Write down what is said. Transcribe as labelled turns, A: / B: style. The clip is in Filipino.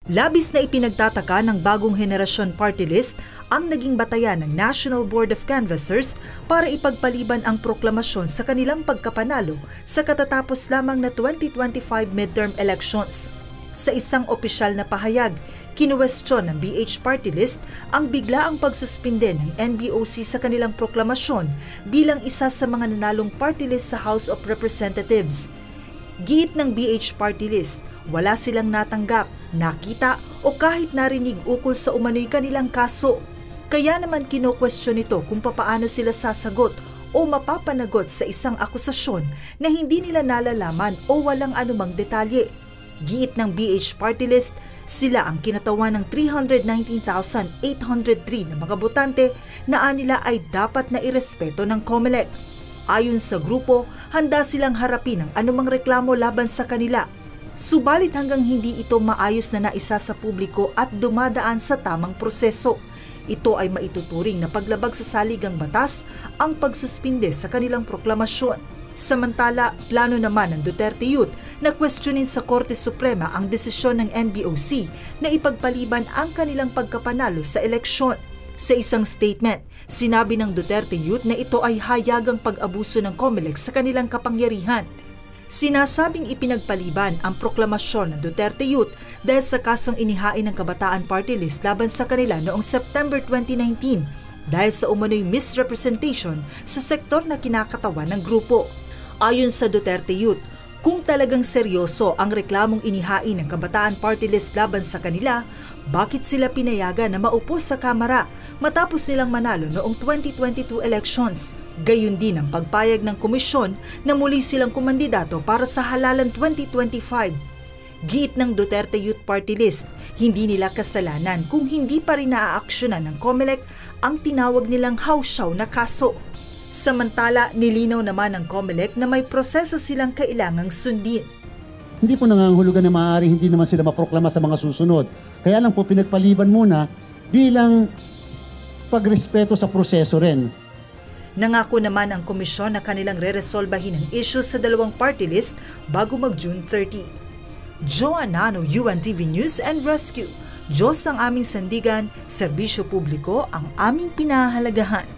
A: Labis na ipinagtataka ng bagong henerasyon party list ang naging batayan ng National Board of Canvassers para ipagpaliban ang proklamasyon sa kanilang pagkapanalo sa katatapos lamang na 2025 midterm elections. Sa isang opisyal na pahayag, kinuwestiyon ng BH Party List ang biglaang pagsuspinde ng NBOC sa kanilang proklamasyon bilang isa sa mga nanalong party list sa House of Representatives. Giit ng BH Party List, wala silang natanggap, nakita o kahit narinig ukol sa umano'y kanilang kaso. Kaya naman kino-question ito kung papaano sila sasagot o mapapanagot sa isang akusasyon na hindi nila nalalaman o walang anumang detalye. Giit ng BH Party List, sila ang kinatawan ng 319,803 na mga botante na anila ay dapat na irespeto ng COMELEC. Ayon sa grupo, handa silang harapin ang anumang reklamo laban sa kanila. Subalit hanggang hindi ito maayos na naisa sa publiko at dumadaan sa tamang proseso, ito ay maituturing na paglabag sa saligang batas ang pagsuspinde sa kanilang proklamasyon. Samantala, plano naman ng Duterte Youth na questionin sa Korte Suprema ang desisyon ng NBOC na ipagpaliban ang kanilang pagkapanalo sa eleksyon. Sa isang statement, sinabi ng Duterte Youth na ito ay hayagang pag-abuso ng COMELEC sa kanilang kapangyarihan. Sinasabing ipinagpaliban ang proklamasyon ng Duterte Youth dahil sa kasong inihain ng Kabataan Party List laban sa kanila noong September 2019 dahil sa umano'y misrepresentation sa sektor na kinakatawan ng grupo. Ayon sa Duterte Youth, kung talagang seryoso ang reklamong inihain ng Kabataan Party List laban sa kanila, bakit sila pinayagan na maupo sa Kamara matapos nilang manalo noong 2022 elections? Gayon din ang pagpayag ng komisyon na muli silang kumandidato para sa halalan 2025. Giit ng Duterte Youth Party List, hindi nila kasalanan kung hindi pa rin naaaksyonan ng COMELEC ang tinawag nilang hawsyaw na kaso. Samantala, nilinaw naman ng COMELEC na may proseso silang kailangang sundin.
B: Hindi po nangangahulugan na maaari hindi naman sila maproklama sa mga susunod. Kaya lang po pinagpaliban muna bilang pagrespeto sa proseso rin.
A: Nangako naman ang komisyon na kanilang re-resolbahin ang issue sa dalawang party list bago mag-June 30. Joanna Anano, UNTV News and Rescue. Diyos ang aming sandigan, serbisyo publiko ang aming pinahahalagahan.